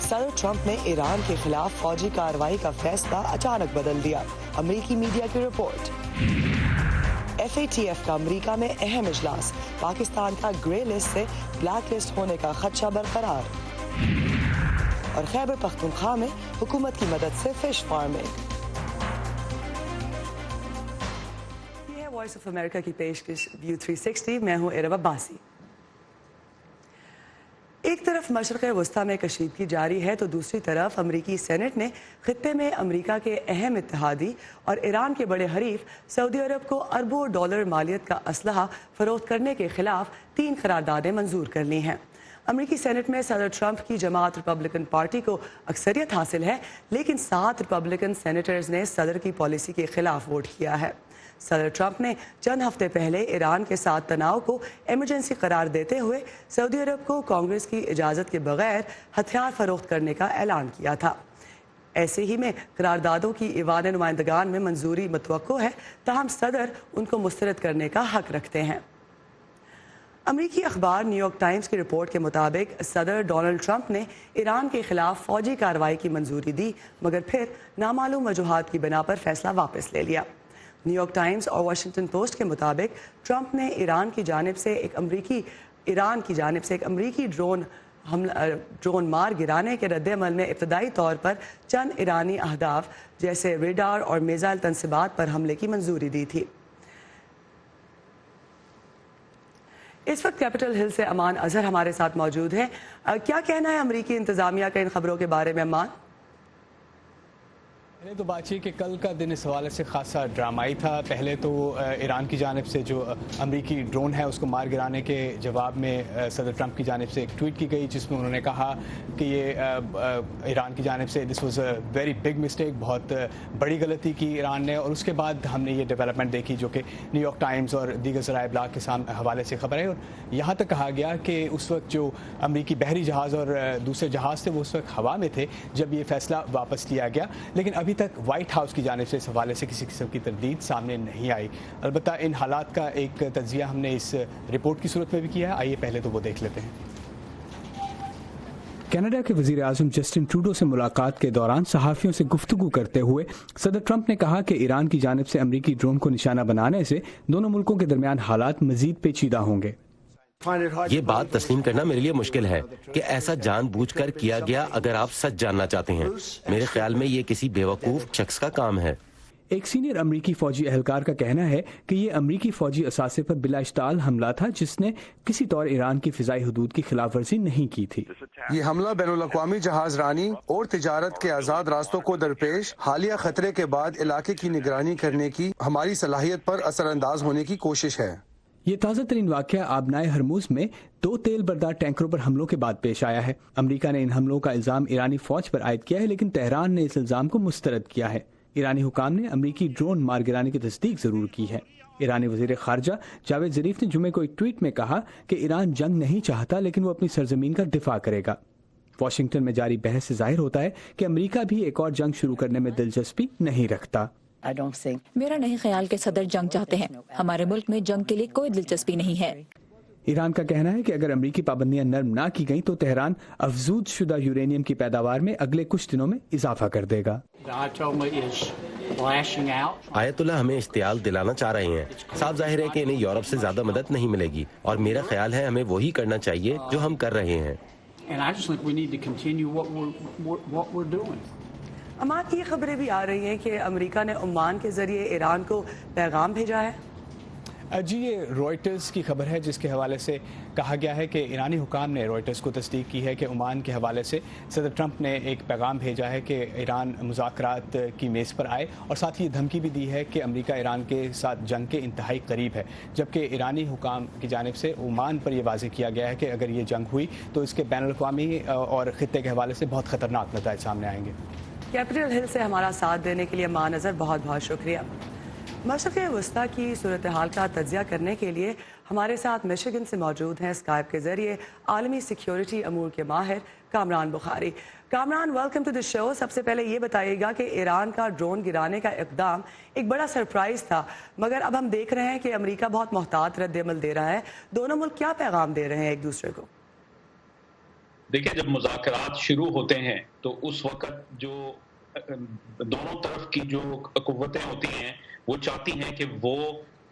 صدر ٹرمپ نے ایران کے خلاف فوجی کارروائی کا فیصلہ اچانک بدل دیا، امریکی میڈیا کی رپورٹ۔ FATF کا امریکہ میں اہم اجلاس، پاکستان کا گرے لسٹ سے بلیک لسٹ ہونے کا خدشہ برقرار۔ اور خیبر پختونخوا میں حکومت کی مدد سے فش فارمنگ۔ یہ ہے وائس آف امریکہ کی پیشکش ویو 360، میں ہوں ارب عباسی۔ ایک طرف مشرق وسطی میں کشیدگی جاری ہے تو دوسری طرف امریکی سینٹ نے خطے میں امریکہ کے اہم اتحادی اور ایران کے بڑے حریف سعودی عرب کو اربوں ڈالر مالیت کا اسلحہ فروخت کرنے کے خلاف 3 قراردادیں منظور کر لی ہیں۔ امریکی سینٹ میں صدر ٹرمپ کی جماعت ریپبلکن پارٹی کو اکثریت حاصل ہے، لیکن 7 ریپبلکن سینیٹرز نے صدر کی پالیسی کے خلاف ووٹ کیا ہے۔ صدر ٹرمپ نے چند ہفتے پہلے ایران کے ساتھ تناؤ کو ایمرجنسی قرار دیتے ہوئے سعودی عرب کو کانگریس کی اجازت کے بغیر ہتھیار فروخت کرنے کا اعلان کیا تھا۔ ایسے ہی میں قراردادوں کی ایوان نمائندگان میں منظوری متوقع ہے، تاہم صدر ان کو مسترد کرنے کا حق رکھتے ہیں۔ امریکی اخبار نیو یارک ٹائمز کی رپورٹ کے مطابق صدر ڈونلڈ ٹرمپ نے ایران کے خلاف فوجی کارروائی کی منظوری دی، مگر پھر نامعلوم وجوہات کی بنا پر فیصلہ واپس لے لیا۔ نیو یارک ٹائمز اور واشنگٹن پوسٹ کے مطابق ٹرمپ نے ایران کی جانب سے ایک امریکی ڈرون مار گرانے کے رد عمل میں ابتدائی طور پر چند ایرانی اہداف جیسے ریڈار اور میزائل تنصیبات پر حملے کی منظوری دی تھی۔ اس وقت کیپٹل ہل سے امان اظہر ہمارے ساتھ موجود ہیں۔ کیا کہنا ہے امریکی انتظامیہ کا ان خبروں کے بارے میں امان؟ پہلے تو بات یہ کہ کل کا دن اس حوالے سے خاصا ڈرامائی تھا۔ پہلے تو ایران کی جانب سے جو امریکی ڈرون ہے اس کو مار گرانے کے جواب میں صدر ٹرمپ کی جانب سے ایک ٹویٹ کی گئی، جس میں انہوں نے کہا کہ یہ ایران کی جانب سے this was a very big mistake, بہت بڑی غلطی کی ایران نے۔ اور اس کے بعد ہم نے یہ ڈیولپمنٹ دیکھی جو کہ نیو یارک ٹائمز اور دیگر ذرائع ابلاغ کے حوالے سے خبر ہے، اور یہاں تک کہا گیا کہ اس وقت جو امریکی بحری جہاز اور دوسرے جہاز تھے وہ اس وقت ہوا میں تھے جب یہ فیصلہ واپس لیا گیا، لیکن ابھی تک وائٹ ہاؤس کی جانب سے اس حوالے سے کسی قسم کی تردید سامنے نہیں آئی۔ البتہ ان حالات کا ایک تجزیہ ہم نے اس رپورٹ کی صورت میں بھی کیا ہے، آئیے پہلے تو وہ دیکھ لیتے ہیں۔ کینیڈا کے وزیر اعظم جسٹن ٹروڈو سے ملاقات کے دوران صحافیوں سے گفتگو کرتے ہوئے صدر ٹرمپ نے کہا کہ ایران کی جانب سے امریکی ڈرون کو نشانہ بنانے سے دونوں ملکوں کے درمیان حالات مزید پیچیدہ ہوں گے۔ یہ بات تسلیم کرنا میرے لیے مشکل ہے کہ ایسا جان بوجھ کر کیا گیا اگر آپ سچ جاننا چاہتے ہیں۔ میرے خیال میں یہ کسی بیوقوف شخص کا کام ہے۔ ایک سینئر امریکی فوجی اہلکار کا کہنا ہے کہ یہ امریکی فوجی اثاثے پر بلا اشتعال حملہ تھا جس نے کسی طور ایران کی فضائی حدود کی خلاف ورزی نہیں کی تھی۔ یہ حملہ بین الاقوامی جہاز رانی اور تجارت کے آزاد راستوں کو درپیش حالیہ خطرے کے بعد علاقے کی نگرانی کرنے کی ہماری صلاحیت پر اثر انداز ہونے کی کوشش ہے۔ یہ تازہ ترین واقعہ آبنائے ہرموز میں 2 تیل بردار ٹینکروں پر حملوں کے بعد پیش آیا ہے۔ امریکہ نے ان حملوں کا الزام ایرانی فوج پر عائد کیا ہے، لیکن تہران نے اس الزام کو مسترد کیا ہے۔ ایرانی حکام نے امریکی ڈرون مار گرانے کی تصدیق ضرور کی ہے۔ ایرانی وزیر خارجہ جاوید ظریف نے جمعے کو ایک ٹویٹ میں کہا کہ ایران جنگ نہیں چاہتا لیکن وہ اپنی سرزمین کا دفاع کرے گا۔ واشنگٹن میں جاری بحث سے ظاہر ہوتا ہے کہ امریکہ بھی ایک اور جنگ شروع کرنے میں دلچسپی نہیں رکھتا۔ میرا نہیں خیال کہ صدر جنگ چاہتے ہیں، ہمارے ملک میں جنگ کے لیے کوئی دلچسپی نہیں ہے۔ ایران کا کہنا ہے کہ اگر امریکی پابندیاں نرم نہ کی گئیں تو تہران افزود شدہ یورینیم کی پیداوار میں اگلے کچھ دنوں میں اضافہ کر دے گا۔ آیت اللہ ہمیں اشتعال دلانا چاہ رہے ہیں۔ صاف ظاہر ہے کہ انہیں یورپ سے زیادہ مدد نہیں ملے گی، اور میرا خیال ہے ہمیں وہی کرنا چاہیے جو ہم کر رہے ہیں۔ امان، یہ خبریں بھی آ رہی ہیں کہ امریکہ نے عمان کے ذریعے ایران کو پیغام بھیجا ہے۔ جی، یہ روئٹرز کی خبر ہے جس کے حوالے سے کہا گیا ہے کہ ایرانی حکام نے روئٹرز کو تصدیق کی ہے کہ عمان کے حوالے سے صدر ٹرمپ نے ایک پیغام بھیجا ہے کہ ایران مذاکرات کی میز پر آئے، اور ساتھ یہ دھمکی بھی دی ہے کہ امریکہ ایران کے ساتھ جنگ کے انتہائی قریب ہے، جبکہ ایرانی حکام کی جانب سے عمان پر یہ واضح کیا گیا ہے کہ اگر یہ جنگ ہوئی تو اس کے بین الاقوامی اور خطے کے حوالے سے بہت خطرناک نتائج سامنے آئیں گے۔ کیپٹل ہل سے ہمارا ساتھ دینے کے لیے امان اظہر، بہت بہت شکریہ۔ مشرق وسطی کی صورتحال کا تجزیہ کرنے کے لیے ہمارے ساتھ مشیگن سے موجود ہیں اسکائپ کے ذریعے عالمی سیکیورٹی امور کے ماہر کامران بخاری۔ کامران، ویلکم ٹو دی شو۔ سب سے پہلے یہ بتائیے گا کہ ایران کا ڈرون گرانے کا اقدام ایک بڑا سرپرائز تھا، مگر اب ہم دیکھ رہے ہیں کہ امریکہ بہت محتاط رد عمل دے رہا ہے۔ دونوں ملک کیا پیغام دے رہے ہیں ایک دوسرے کو؟ دیکھیں جب مذاکرات شروع ہوتے ہیں تو اس وقت جو دونوں طرف کی جو قوتیں ہوتی ہیں وہ چاہتی ہیں کہ وہ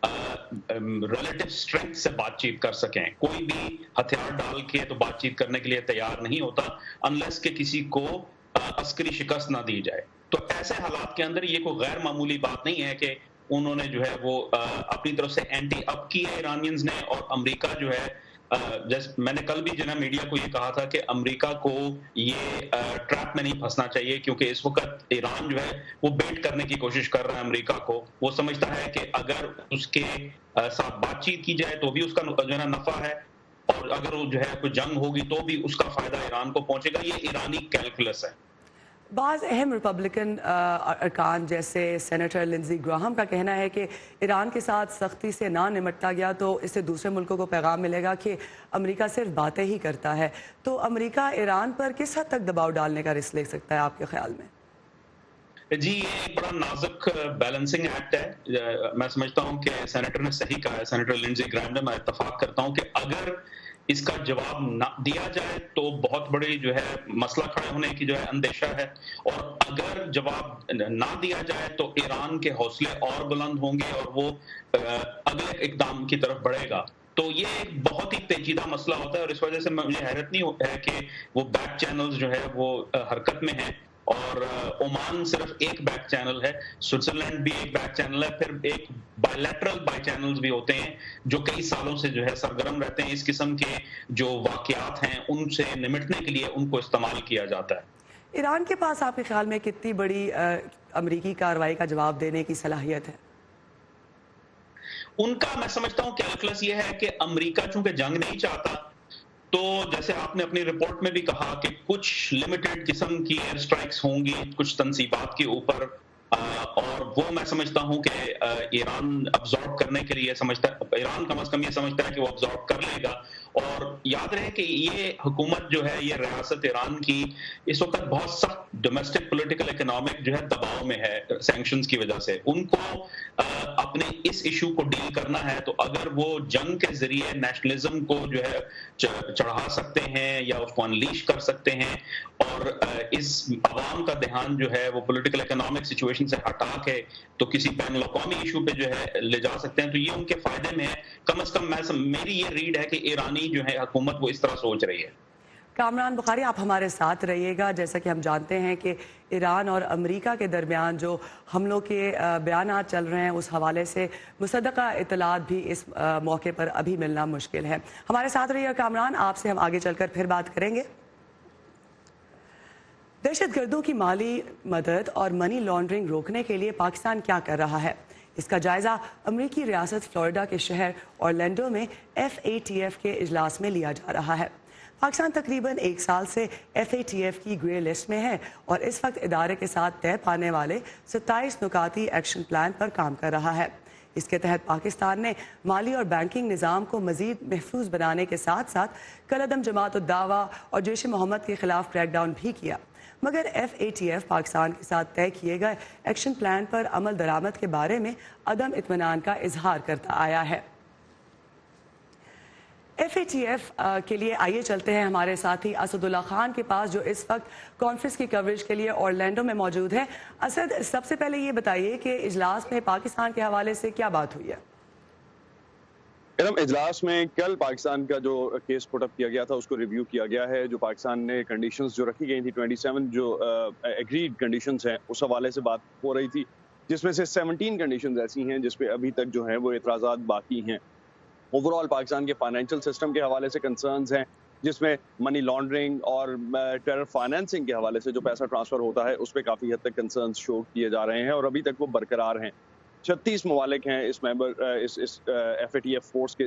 ریلیٹو اسٹرینتھ سے بات چیت کر سکیں. کوئی بھی ہتھیار ڈال کے تو بات چیت کرنے کے لیے تیار نہیں ہوتا انلیس کہ کسی کو عسکری شکست نہ دی جائے. تو ایسے حالات کے اندر یہ کوئی غیر معمولی بات نہیں ہے کہ انہوں نے جو ہے وہ اپنی طرف سے اینٹی اپ کی ہے ایرانینز نے, اور امریکہ جو ہے جیسے میں نے کل بھی جناب میڈیا کو یہ کہا تھا کہ امریکہ کو یہ ٹریپ میں نہیں پھنسنا چاہیے, کیونکہ اس وقت ایران جو ہے وہ بیٹ کرنے کی کوشش کر رہا ہے امریکہ کو. وہ سمجھتا ہے کہ اگر اس کے ساتھ بات چیت کی جائے تو بھی اس کا جو ہے نا نفع ہے, اور اگر وہ جو ہے کوئی جنگ ہوگی تو بھی اس کا فائدہ ایران کو پہنچے گا. یہ ایرانی کیلکولس ہے. بعض اہم ریپبلکن ارکان جیسے سینیٹر لنزی گراہم کا کہنا ہے کہ ایران کے ساتھ سختی سے نہ نمٹا گیا تو اس سے دوسرے ملکوں کو پیغام ملے گا کہ امریکہ صرف باتیں ہی کرتا ہے. تو امریکہ ایران پر کس حد تک دباؤ ڈالنے کا رسک لے سکتا ہے آپ کے خیال میں؟ جی یہ ایک بڑا نازک بیلنسنگ ایکٹ ہے. میں سمجھتا ہوں کہ سینیٹر نے صحیح کہا ہے, سینیٹر لنزی گراہم نے. میں اتفاق کرتا ہوں کہ اگر اس کا جواب نہ دیا جائے تو بہت بڑی جو ہے مسئلہ کھڑے ہونے کی جو ہے اندیشہ ہے, اور اگر جواب نہ دیا جائے تو ایران کے حوصلے اور بلند ہوں گے اور وہ اگلے اقدام کی طرف بڑھے گا. تو یہ ایک بہت ہی پیچیدہ مسئلہ ہوتا ہے, اور اس وجہ سے مجھے حیرت نہیں ہے کہ وہ بیک چینلز جو ہے وہ حرکت میں ہیں, اور عمان صرف ایک بیک چینل ہے, سوئٹزرلینڈ بھی ایک بیک چینل ہے, پھر ایک بائیلیٹرل بائی چینلز بھی ہوتے ہیں جو کئی سالوں سے جو ہے سرگرم رہتے ہیں. اس قسم کے جو واقعات ہیں ان سے نمٹنے کے لیے ان کو استعمال کیا جاتا ہے. ایران کے پاس آپ کے خیال میں کتنی بڑی امریکی کارروائی کا جواب دینے کی صلاحیت ہے؟ ان کا میں سمجھتا ہوں کیلکولس یہ ہے کہ امریکہ چونکہ جنگ نہیں چاہتا, تو جیسے آپ نے اپنی رپورٹ میں بھی کہا کہ کچھ لمیٹڈ قسم کی ایئر سٹرائکس ہوں گی کچھ تنصیبات کے اوپر, اور وہ میں سمجھتا ہوں کہ ایران ابزارب کرنے کے لیے سمجھتا ہے, ایران کم از کم یہ سمجھتا ہے کہ وہ ابزارب کر لے گا. اور یاد رہے کہ یہ حکومت جو ہے, یہ ریاست ایران کی اس وقت بہت سخت ڈومیسٹک پولیٹیکل اکنامک جو ہے دباؤ میں ہے سینکشنز کی وجہ سے. ان کو اپنے اس ایشو کو ڈیل کرنا ہے, تو اگر وہ جنگ کے ذریعے نیشنلزم کو جو ہے چڑھا سکتے ہیں یا اس کو انلیش کر سکتے ہیں, اور اس عوام کا دھیان جو ہے وہ پولیٹیکل اکنامک سچویشن سے ہٹا کے تو کسی بین الاقوامی ایشو پہ جو ہے لے جا سکتے ہیں, تو یہ ان کے فائدے میں ہے. کم از کم میری یہ ریڈ ہے کہ ایرانی جو ہے حکومت وہ اس طرح سوچ رہی ہے. کامران بخاری آپ ہمارے ساتھ رہیے گا. جیسا کہ ہم جانتے ہیں کہ ایران اور امریکہ کے درمیان جو حملوں کے بیانات چل رہے ہیں اس حوالے سے مصدقہ اطلاعات بھی اس موقع پر ابھی ملنا مشکل ہے. ہمارے ساتھ رہیے گا کامران, آپ سے ہم آگے چل کر پھر بات کریں گے. دہشت گردوں کی مالی مدد اور منی لانڈرنگ روکنے کے لیے پاکستان کیا کر رہا ہے, اس کا جائزہ امریکی ریاست فلوریڈا کے شہر اورلینڈو میں FATF کے اجلاس میں لیا جا رہا ہے. پاکستان تقریباً 1 سال سے FATF کی گرے لسٹ میں ہے اور اس وقت ادارے کے ساتھ طے پانے والے 27 نکاتی ایکشن پلان پر کام کر رہا ہے. اس کے تحت پاکستان نے مالی اور بینکنگ نظام کو مزید محفوظ بنانے کے ساتھ ساتھ کالعدم جماعت الدعوہ اور جیش محمد کے خلاف کریک ڈاؤن بھی کیا. مگر FATF پاکستان کے ساتھ طے کیے گئے ایکشن پلان پر عمل درآمد کے بارے میں عدم اطمینان کا اظہار کرتا آیا ہے. FATF کے لیے آئیے چلتے ہیں ہمارے ساتھی اسد اللہ خان کے پاس جو اس وقت کانفرنس کی کوریج کے لیے اورلینڈو میں موجود ہے. اسد, سب سے پہلے یہ بتائیے کہ اجلاس میں پاکستان کے حوالے سے کیا بات ہوئی ہے؟ اجلاس میں کل پاکستان کا جو کیس پٹ اپ کیا گیا تھا اس کو ریویو کیا گیا ہے. جو پاکستان نے کنڈیشنز جو رکھی گئی تھی 27 جو ایگریڈ کنڈیشنز ہیں اس حوالے سے بات ہو رہی تھی, جس میں سے 17 کنڈیشنز ایسی ہیں جس پہ ابھی تک جو ہے وہ اعتراضات باقی ہیں. اوور آل پاکستان کے فائنینشیل سسٹم کے حوالے سے کنسرنز ہیں, جس میں منی لانڈرنگ اور ٹیرر فائنینسنگ کے حوالے سے جو پیسہ ٹرانسفر ہوتا ہے اس پہ کافی حد تک کنسرنز شو کیے جا رہے ہیں اور ابھی تک وہ برقرار ہیں. 36 ممالک ہیں اس FATF فورس کے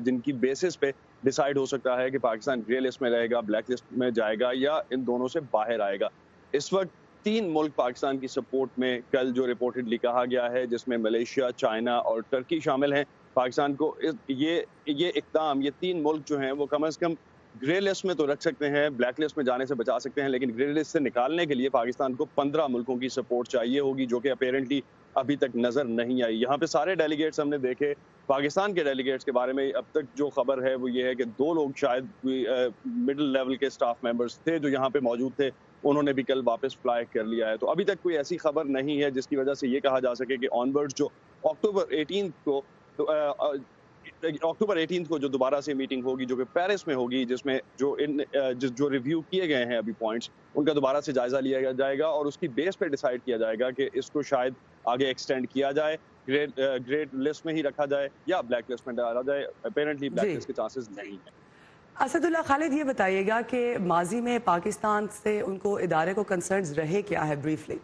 جن کی بیسس پہ ڈیسائیڈ ہو سکتا ہے کہ پاکستان گرے لسٹ میں رہے گا, بلیک لسٹ میں جائے گا یا ان دونوں سے باہر آئے گا. اس وقت 3 ملک پاکستان کی سپورٹ میں کل جو ریپورٹڈلی کہا گیا ہے, جس میں ملیشیا, چائنا اور ٹرکی شامل ہیں. پاکستان کو یہ اقدام, یہ 3 ملک جو ہیں وہ کم از کم گرے لسٹ میں تو رکھ سکتے ہیں، بلیک لسٹ میں جانے سے بچا سکتے ہیں، لیکن گرے لسٹ سے نکالنے کے لیے پاکستان کو 15 ملکوں کی سپورٹ چاہیے ہوگی، جو کہ اپیرنٹلی ابھی تک نظر نہیں آئی۔ یہاں پہ سارے ڈیلیگیٹس ہم نے دیکھے، پاکستان کے ڈیلیگیٹس کے بارے میں اب تک جو خبر ہے وہ یہ ہے کہ 2 لوگ شاید مڈل لیول کے سٹاف ممبرز تھے جو یہاں پہ موجود تھے، انہوں نے بھی کل واپس فلائی کر لیا ہے۔ تو ابھی تک کوئی ایسی خبر نہیں ہے جس کی وجہ سے یہ کہا جا سکے کہ آن ورڈ جو اکتوبر 18 کو جو دوبارہ سے میٹنگ ہوگی جو کہ پیرس میں ہوگی، جس میں جو ریویو کیے گئے ہیں ابھی پوائنٹس، ان کا دوبارہ سے جائزہ لیا جائے گا اور اس کی بیس پہ ڈیسائیڈ کیا جائے گا کہ اس کو شاید آگے ایکسٹینڈ کیا جائے، گریڈ لسٹ میں ہی رکھا جائے یا بلیک لسٹ میں ڈالا جائے۔ اپیرنٹلی بلیک لسٹ کے چانسز نہیں ہیں۔ اسد اللہ خالد، یہ بتائیے گا کہ ماضی میں پاکستان سے ان کو ادارے کو کنسرنز رہے کیا ہے بریفلی؟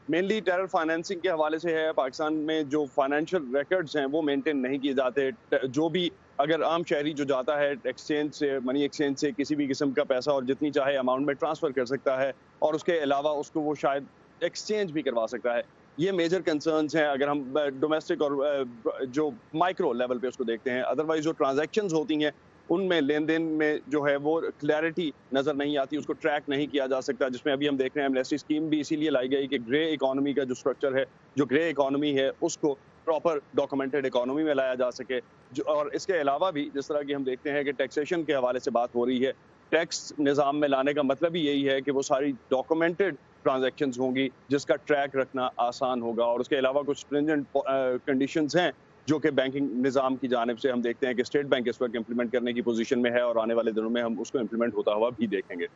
مینلی ٹیرر فائنینسنگ کے حوالے سے ہے۔ پاکستان میں جو فائنینشیل ریکارڈز ہیں وہ مینٹین نہیں کیے جاتے۔ جو بھی اگر عام شہری جو جاتا ہے ایکسچینج سے، منی ایکسچینج سے کسی بھی قسم کا پیسہ اور جتنی چاہے اماؤنٹ میں ٹرانسفر کر سکتا ہے، اور اس کے علاوہ اس کو وہ شاید ایکسچینج بھی کروا سکتا ہے۔ یہ میجر کنسرنز ہیں اگر ہم ڈومیسٹک اور جو مائکرو لیول پہ اس کو دیکھتے ہیں۔ ادروائز جو ٹرانزیکشنز ہوتی ہیں ان میں لین دین میں جو ہے وہ کلیئرٹی نظر نہیں آتی، اس کو ٹریک نہیں کیا جا سکتا، جس میں ابھی ہم دیکھ رہے ہیں ایمنیسٹی اسکیم بھی اسی لیے لائی گئی کہ گرے اکانومی کا جو سٹرکچر ہے، جو گرے اکانومی ہے، اس کو پراپر ڈاکومنٹڈ اکانومی میں لایا جا سکے۔ اور اس کے علاوہ بھی جس طرح کی ہم دیکھتے ہیں کہ ٹیکسیشن کے حوالے سے بات ہو رہی ہے، ٹیکس نظام میں لانے کا مطلب ہی یہی ہے کہ وہ ساری ڈاکومنٹڈ ٹرانزیکشنز ہوں گی جس کا ٹریک رکھنا آسان ہوگا۔ اور اس کے علاوہ کچھ اسٹرنجنٹ کنڈیشنز ہیں جو کہ بینکنگ نظام کی جانب سے ہم دیکھتے ہیں کہ اسٹیٹ بینک اس وقت امپلیمنٹ کرنے کی پوزیشن میں ہے، اور آنے والے دنوں میں ہم اس کو امپلیمنٹ ہوتا ہوا بھی دیکھیں گے۔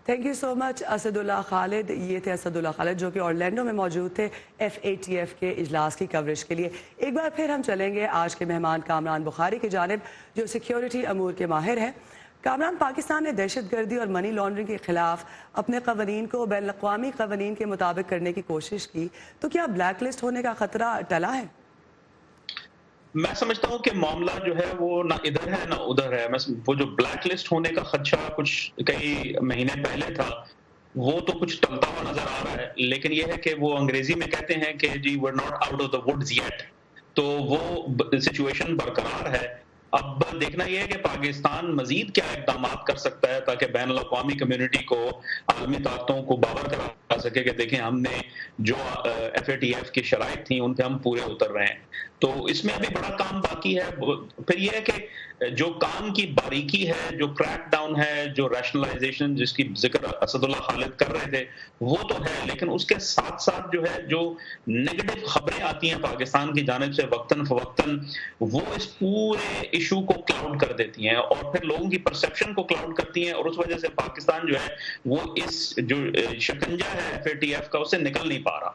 تھینک یو سو مچ اسد اللہ خالد۔ یہ تھے اسد اللہ خالد جو کہ اورلینڈو میں موجود تھے FATF کے اجلاس کی کوریج کے لیے۔ ایک بار پھر ہم چلیں گے آج کے مہمان کامران بخاری کی جانب، جو سیکیورٹی امور کے ماہر ہیں۔ کامران، پاکستان نے دہشت گردی اور منی لانڈرنگ کے خلاف اپنے قوانین کو بین الاقوامی قوانین کے مطابق کرنے کی کوشش کی، تو کیا بلیک لسٹ ہونے کا خطرہ ٹلا ہے؟ میں سمجھتا ہوں کہ معاملہ جو ہے وہ نہ ادھر ہے نہ ادھر ہے۔ وہ جو بلیک لسٹ ہونے کا خدشہ کچھ کئی مہینے پہلے تھا، وہ تو کچھ ٹلتا ہوا نظر آ رہا ہے، لیکن یہ ہے کہ وہ انگریزی میں کہتے ہیں کہ جی we're not out of the woods yet، تو وہ سچویشن برقرار ہے۔ اب دیکھنا یہ ہے کہ پاکستان مزید کیا اقدامات کر سکتا ہے تاکہ بین الاقوامی کمیونٹی کو، عالمی طاقتوں کو باور کرا سکے کہ دیکھیں ہم نے جو FATF کی شرائط تھیں ان پہ ہم پورے اتر رہے ہیں۔ تو اس میں ابھی بڑا کام باقی ہے۔ پھر یہ ہے کہ جو کام کی باریکی ہے، جو کریک ڈاؤن ہے، جو ریشنلائزیشن جس کی ذکر اسد اللہ خالد کر رہے تھے، وہ تو ہے، لیکن اس کے ساتھ ساتھ جو ہے جو نیگیٹو خبریں آتی ہیں پاکستان کی جانب سے وقتاً فوقتاً، وہ اس پورے ایشو کو کلاؤڈ کر دیتی ہیں اور پھر لوگوں کی پرسیپشن کو کلاؤڈ کرتی ہیں، اور اس وجہ سے پاکستان جو ہے وہ اس جو شکنجہ ہے FATF کا، اسے نکل نہیں پا رہا۔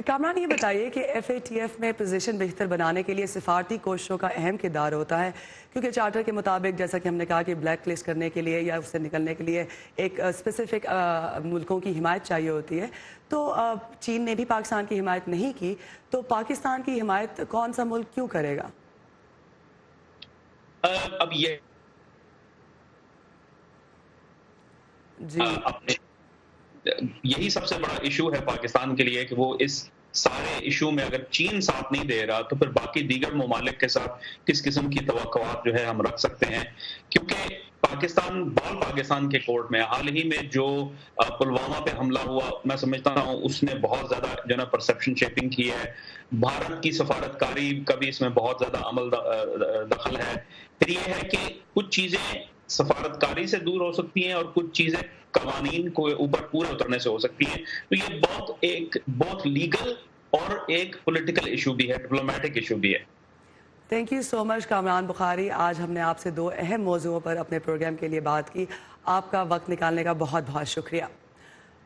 کامران، یہ بتائیے کہ FATF میں پوزیشن بہتر بنانے کے لیے سفارتی کوششوں کا اہم کردار ہوتا ہے، کیونکہ چارٹر کے مطابق جیسا کہ ہم نے کہا کہ بلیک لسٹ کرنے کے لیے یا اس سے نکلنے کے لیے ایک اسپیسیفک ملکوں کی حمایت چاہیے ہوتی ہے۔ تو چین نے بھی پاکستان کی حمایت نہیں کی، تو پاکستان کی حمایت کون سا ملک کیوں کرے گا؟ اب یہ یہی سب سے بڑا ایشو ہے پاکستان کے لیے کہ وہ اس سارے ایشو میں اگر چین ساتھ نہیں دے رہا تو پھر باقی دیگر ممالک کے ساتھ کس قسم کی توقعات جو ہے ہم رکھ سکتے ہیں، کیونکہ پاکستان کے کورٹ میں حال ہی میں جو پلوامہ پہ حملہ ہوا، میں سمجھتا ہوں اس نے بہت زیادہ جو ہے پرسیپشن شیپنگ کی ہے۔ بھارت کی سفارتکاری کا بھی اس میں بہت زیادہ عمل دخل ہے۔ پھر یہ ہے کہ کچھ چیزیں سفارتکاری سے دور ہو سکتی ہیں اور کچھ چیزیں قوانین کو اوپر پورے اترنے سے ہو سکتی ہیں، تو یہ بہت لیگل اور ایک پولیٹیکل ایشو بھی ہے، ڈپلومیٹک ایشو بھی ہے۔ تھینک یو سو مچ کامران بخاری۔ آج ہم نے آپ سے 2 اہم موضوعوں پر اپنے پروگرام کے لیے بات کی، آپ کا وقت نکالنے کا بہت بہت شکریہ۔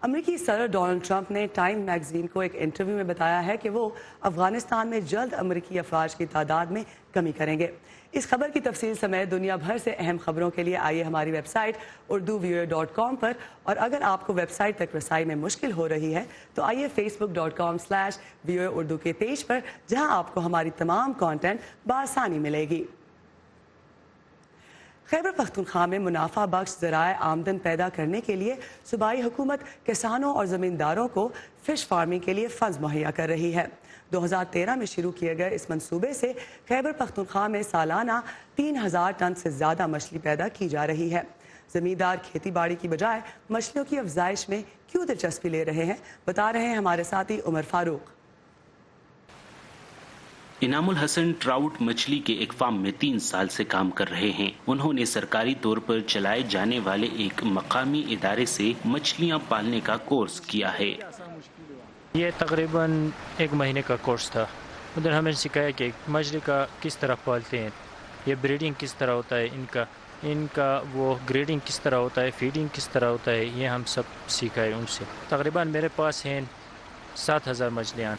امریکی صدر ڈونلڈ ٹرمپ نے ٹائم میگزین کو ایک انٹرویو میں بتایا ہے کہ وہ افغانستان میں جلد امریکی افواج کی تعداد میں کمی کریں گے۔ اس خبر کی تفصیل سمیت دنیا بھر سے اہم خبروں کے لیے آئیے ہماری ویب سائٹ urduvoa.com پر، اور اگر آپ کو ویب سائٹ تک رسائی میں مشکل ہو رہی ہے تو آئیے facebook.com/VOA Urdu کے پیج پر، جہاں آپ کو ہماری تمام کانٹینٹ بآسانی ملے گی۔ خیبر پختونخوا میں منافع بخش ذرائع آمدن پیدا کرنے کے لیے صوبائی حکومت کسانوں اور زمینداروں کو فش فارمنگ کے لیے فنڈز مہیا کر رہی ہے۔ 2013 میں شروع کیے گئے اس منصوبے سے خیبر پختونخوا میں سالانہ 3000 ٹن سے زیادہ مچھلی پیدا کی جا رہی ہے۔ زمیندار کھیتی باڑی کی بجائے مچھلیوں کی افزائش میں کیوں دلچسپی لے رہے ہیں، بتا رہے ہیں ہمارے ساتھی عمر فاروق۔ انعام الحسن ٹراؤٹ مچھلی کے ایک فارم میں 3 سال سے کام کر رہے ہیں۔ انہوں نے سرکاری طور پر چلائے جانے والے ایک مقامی ادارے سے مچھلیاں پالنے کا کورس کیا ہے۔ یہ تقریباً 1 مہینے کا کورس تھا۔ ادھر ہمیں سکھایا کہ مچھلی کا کس طرح پالتے ہیں، یہ بریڈنگ کس طرح ہوتا ہے، ان کا وہ گریڈنگ کس طرح ہوتا ہے، فیڈنگ کس طرح ہوتا ہے، یہ ہم سب سیکھائے ان سے۔ تقریباً میرے پاس ہیں 7000 مچھلیاں۔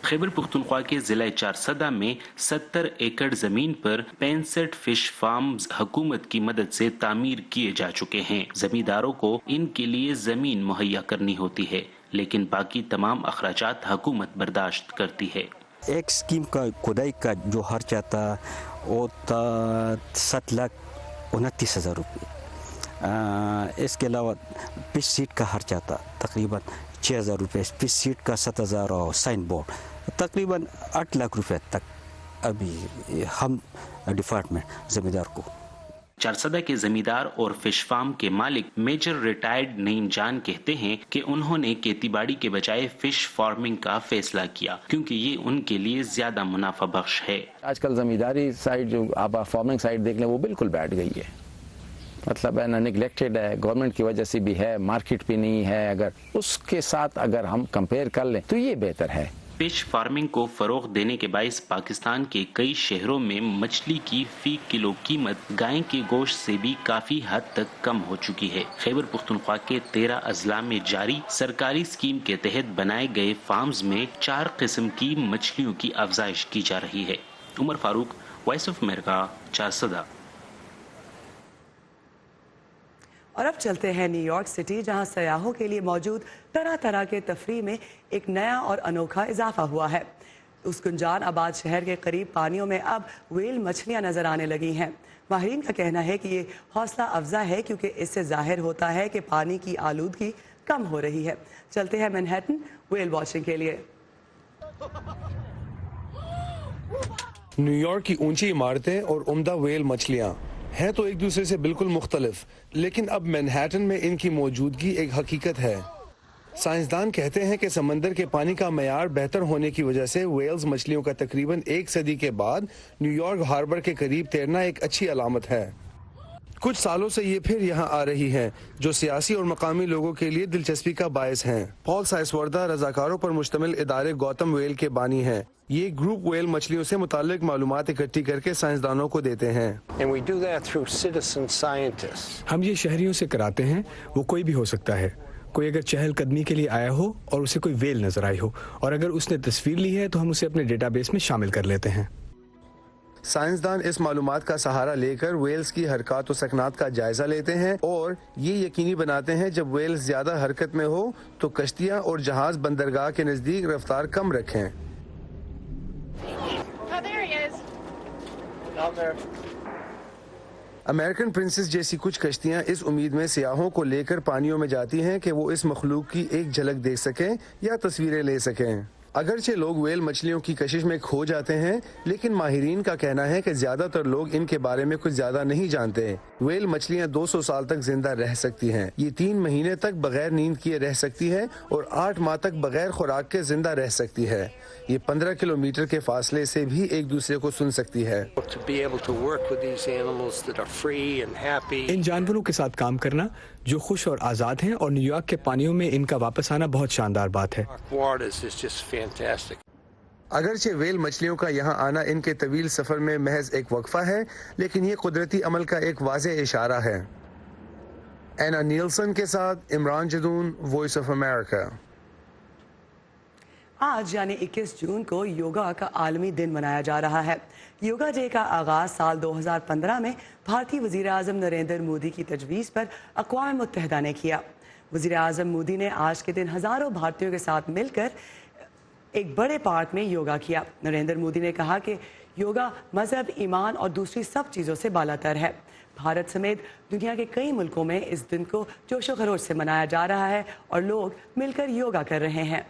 خیبر پختونخوا کے ضلع چارسدہ میں 70 ایکڑ زمین پر 65 فش فارمز حکومت کی مدد سے تعمیر کیے جا چکے ہیں۔ زمینداروں کو ان کے لیے زمین مہیا کرنی ہوتی ہے، لیکن باقی تمام اخراجات حکومت برداشت کرتی ہے۔ ایک اسکیم کا کھدائی کا جو خرچہ تھا وہ تھا 7,29,000 روپے۔ اس کے علاوہ پچ سیٹ کا خرچہ تھا تقریباً 6,000 روپے، پچ سیٹ کا 7,000 اور سائن بورڈ تقریباً 8 لاکھ روپے تک ابھی ہم ڈپارٹمنٹ زمیندار کو۔ چارسدہ کے زمیندار اور فش فارم کے مالک میجر ریٹائرڈ نعیم جان کہتے ہیں کہ انہوں نے کھیتی باڑی کے بجائے فش فارمنگ کا فیصلہ کیا کیونکہ یہ ان کے لیے زیادہ منافع بخش ہے۔ آج کل زمینداری سائڈ جو آپ فارمنگ سائڈ دیکھ لیں وہ بالکل بیٹھ گئی ہے، مطلب ہے نا نگلیکٹڈ ہے، گورنمنٹ کی وجہ سے بھی ہے، مارکیٹ پہ نہیں ہے، اگر اس کے ساتھ اگر ہم کمپیئر کر لیں تو یہ بہتر ہے۔ فش فارمنگ کو فروغ دینے کے باعث پاکستان کے کئی شہروں میں مچھلی کی فی کلو قیمت گائے کے گوشت سے بھی کافی حد تک کم ہو چکی ہے۔ خیبر پختونخوا کے 13 اضلاع میں جاری سرکاری اسکیم کے تحت بنائے گئے فارمز میں 4 قسم کی مچھلیوں کی افزائش کی جا رہی ہے۔ عمر فاروق، وائس آف امریکہ، چارسدہ۔ اور اب چلتے ہیں نیو یارک سٹی، جہاں سیاحوں کے لیے موجود طرح طرح کے تفریح میں ایک نیا اور انوکھا اضافہ ہوا ہے۔ اس گنجان آباد شہر کے قریب پانیوں میں اب ویل مچھلیاں نظر آنے لگی ہیں۔ ماہرین کا کہنا ہے کہ یہ حوصلہ افزا ہے کیونکہ اس سے ظاہر ہوتا ہے کہ پانی کی آلودگی کم ہو رہی ہے۔ چلتے ہیں مینہٹن ویل واچنگ کے لیے۔ نیو یارک کی اونچی عمارتیں اور عمدہ ویل مچھلیاں ہیں تو ایک دوسرے سے بالکل مختلف، لیکن اب مینہٹن میں ان کی موجودگی ایک حقیقت ہے۔ سائنسدان کہتے ہیں کہ سمندر کے پانی کا معیار بہتر ہونے کی وجہ سے ویلز مچھلیوں کا تقریباً 1 صدی کے بعد نیو یارک ہاربر کے قریب تیرنا ایک اچھی علامت ہے۔ کچھ سالوں سے یہ پھر یہاں آ رہی ہیں، جو سیاسی اور مقامی لوگوں کے لیے دلچسپی کا باعث ہیں۔ پال سائسوردہ رضاکاروں پر مشتمل ادارے گوتم ویل کے بانی ہیں۔ یہ گروپ ویل مچھلیوں سے متعلق معلومات اکٹھی کر کے سائنسدانوں کو دیتے ہیں۔ ہم یہ شہریوں سے کراتے ہیں، وہ کوئی بھی ہو سکتا ہے۔ کوئی اگر چہل قدمی کے لیے آیا ہو اور اسے کوئی ویل نظر آئی ہو اور اگر اس نے تصویر لی ہے تو ہم اسے اپنے ڈیٹا بیس میں شامل کر لیتے ہیں۔ سائنسدان اس معلومات کا سہارا لے کر ویلز کی حرکات و سکنات کا جائزہ لیتے ہیں اور یہ یقینی بناتے ہیں جب ویلز زیادہ حرکت میں ہو تو کشتیاں اور جہاز بندرگاہ کے نزدیک رفتار کم رکھیں۔ امریکن پرنسس جیسی کچھ کشتیاں اس امید میں سیاحوں کو لے کر پانیوں میں جاتی ہیں کہ وہ اس مخلوق کی ایک جھلک دیکھ سکیں یا تصویریں لے سکیں۔ اگرچہ لوگ ویل مچھلیوں کی کشش میں کھو جاتے ہیں، لیکن ماہرین کا کہنا ہے کہ زیادہ تر لوگ ان کے بارے میں کچھ زیادہ نہیں جانتے۔ ویل مچھلیاں 200 سال تک زندہ رہ سکتی ہیں۔ یہ 3 مہینے تک بغیر نیند کیے رہ سکتی ہے اور 8 ماہ تک بغیر خوراک کے زندہ رہ سکتی ہے۔ یہ 15 کلومیٹر کے فاصلے سے بھی ایک دوسرے کو سن سکتی ہے۔ ان جانوروں کے ساتھ کام کرنا جو خوش اور آزاد ہیں، اور نیو یارک کے پانیوں میں ان کا واپس آنا بہت شاندار بات ہے۔ اگرچہ ویل مچھلیوں کا یہاں آنا ان کے طویل سفر میں محض ایک وقفہ ہے، لیکن یہ قدرتی عمل کا ایک واضح اشارہ ہے۔ اینا نیلسن کے ساتھ Imran Jadoon, Voice of America. آج یعنی 21 جون کو یوگا کا عالمی دن منایا جا رہا ہے۔ یوگا ڈے کا آغاز سال 2015 میں بھارتی وزیر اعظم نریندر مودی کی تجویز پر اقوام متحدہ نے کیا۔ وزیر اعظم مودی نے آج کے دن ہزاروں بھارتیوں کے ساتھ مل کر ایک بڑے پارک میں یوگا کیا۔ نریندر مودی نے کہا کہ یوگا مذہب، ایمان اور دوسری سب چیزوں سے بالاتر ہے۔ بھارت سمیت دنیا کے کئی ملکوں میں اس دن کو جوش و خروش سے منایا جا رہا ہے اور لوگ مل کر یوگا کر رہے ہیں۔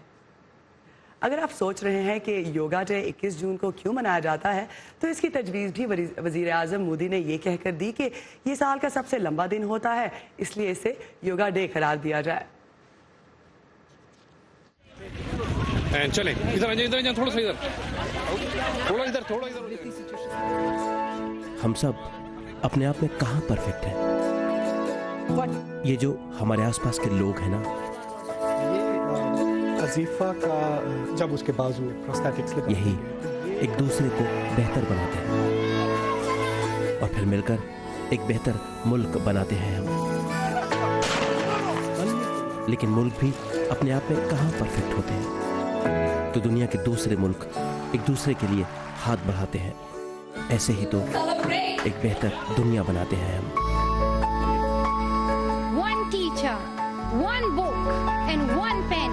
اگر آپ سوچ رہے ہیں کہ یوگا ڈے 21 جون کو کیوں منایا جاتا ہے تو اس کی تجویز بھی وزیر اعظم مودی نے یہ کہہ کر دی کہ یہ سال کا سب سے لمبا دن ہوتا ہے، اس لیے اسے یوگا ڈے قرار دیا جائے۔ چلیں ادھر تھوڑا سا ادھر ہم سب اپنے آپ میں کہاں پرفیکٹ ہیں؟ یہ جو ہمارے آس پاس کے لوگ ہیں نا، عزیفہ کا جب اس کے بازو پروستھیٹکس لگا، یہی ایک دوسرے کو بہتر بناتے ہیں اور پھر مل کر ایک بہتر ملک بناتے ہیں ہم۔ لیکن ملک بھی اپنے آپ میں کہاں پرفیکٹ ہوتے ہیں؟ تو دنیا کے دوسرے ملک ایک دوسرے کے لیے ہاتھ بڑھاتے ہیں، ایسے ہی تو ایک بہتر دنیا بناتے ہیں ہم۔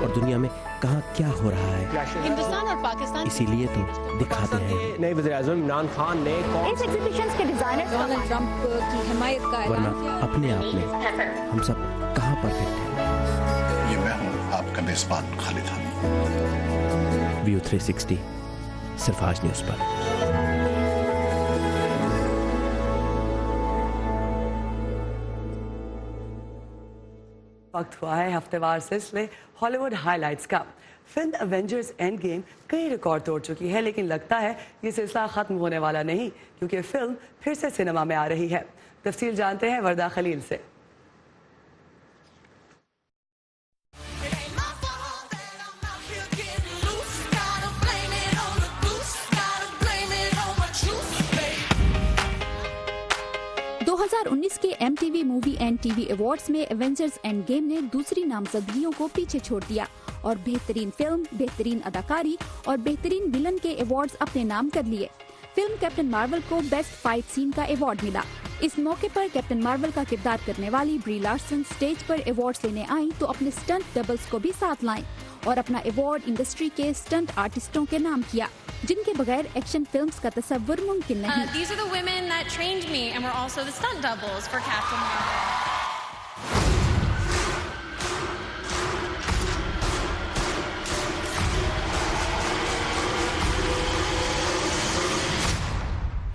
اور دنیا میں کہاں کیا ہو رہا ہے، ہندوستان اور پاکستان اسی لیے تو دکھاتے ہیں۔ نئے وزیر اعظم عمران خان نے اس ایگزیبیشن کے ڈیزائنر ڈونلڈ ٹرمپ کی حمایت کا ورنہ اعلان کیا۔ اپنے آپ میں ہم سب کہاں پرفیکٹ ہیں؟ یہ میں ہوں آپ کا میزبان خالد حمید، ویو 360 صرف آج نیوز پر۔ وقت ہوا ہے ہفتے وار سلسلے ہالی ووڈ ہائی لائٹس کا۔ فلم ایونجرز اینڈ گیم کئی ریکارڈ توڑ چکی ہے، لیکن لگتا ہے یہ سلسلہ ختم ہونے والا نہیں، کیونکہ فلم پھر سے سنیما میں آ رہی ہے۔ تفصیل جانتے ہیں وردہ خلیل سے۔ کے M T V movie and T V awards میں ایونجرز اینڈ گیم نے دوسری نامزدگیوں کو پیچھے چھوڑ دیا اور بہترین فلم، بہترین اداکاری اور بہترین ویلن کے ایوارڈز اپنے نام کر لیے۔ فلم کیپٹن مارول کو بیسٹ فائٹ سین کا ایوارڈ ملا۔ اس موقع پر کیپٹن مارول کا کردار کرنے والی بری لارسن سٹیج پر ایوارڈز لینے آئیں تو اپنے سٹنٹ ڈبلز کو بھی ساتھ لائیں اور اپنا ایوارڈ انڈسٹری کے سٹنٹ آرٹسٹوں کے نام کیا، جن کے بغیر ایکشن فلمز کا تصور ممکن نہیں۔ These are the women that trained me and were also the stunt doubles for Captain Marvel.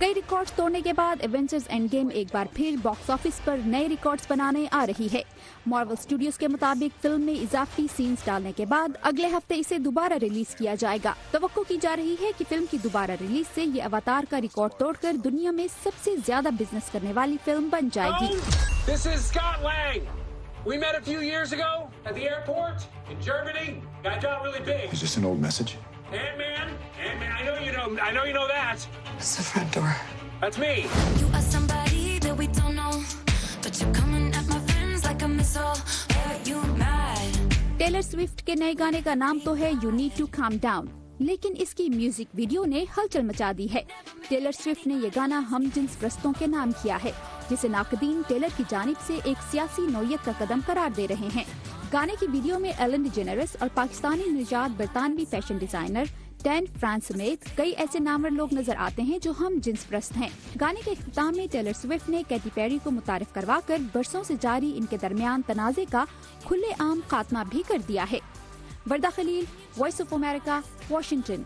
کئی ریکارڈز توڑنے کے بعد ایونجرز اینڈ گیم ایک بار پھر باکس آفس پر نئے ریکارڈز بنانے آ رہی ہے۔ مارول اسٹوڈیوز کے مطابق فلم میں اضافی سینز ڈالنے کے بعد اگلے ہفتے اسے دوبارہ ریلیز کیا جائے گا۔ توقع کی جا رہی ہے کہ فلم کی دوبارہ ریلیز سے یہ اواتار کا ریکارڈ توڑ کر دنیا میں سب سے زیادہ بزنس کرنے والی فلم بن جائے گی۔ This is Scott Lang. We met a few years ago at the airport in Germany. I got really big. Is this an old message? Ant-Man, I know you know that. It's the front door. That's me. You are somebody that we don't know, but you're coming at my friends like a missile. Are you mad? Taylor Swift کے نئے گانے کا نام تو ہے you need to calm down, لیکن اس کی میوزک ویڈیو نے ہلچل مچا دی ہے۔ ٹیلر سوئفٹ نے یہ گانا ہم جنس پرستوں کے نام کیا ہے، جسے ناقدین ٹیلر کی جانب سے ایک سیاسی نوعیت کا قدم قرار دے رہے ہیں۔ گانے کی ویڈیو میں ایلن ڈی جینیرس اور پاکستانی نژاد برطانوی فیشن ڈیزائنر ٹین فرانس سمیت کئی ایسے نامور لوگ نظر آتے ہیں جو ہم جنس پرست ہیں۔ گانے کے اختتام میں ٹیلر سوئفٹ نے کیٹی پیری کو متعارف کروا کر برسوں سے جاری ان کے درمیان تنازع کا کھلے عام خاتمہ بھی کر دیا ہے۔ وردہ خلیل، وائس آف امریکہ، واشنگٹن۔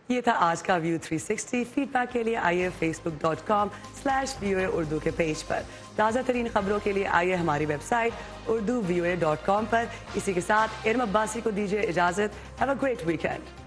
یہ تھا آج کا ویو 360۔ فیڈ بیک کے لیے آئیے facebook.com/VOA اردو کے پیج پر۔ تازہ ترین خبروں کے لیے آئیے ہماری ویب سائٹ urduvoa.com پر۔ اسی کے ساتھ ارم عباسی کو دیجیے اجازت۔ Have a great weekend.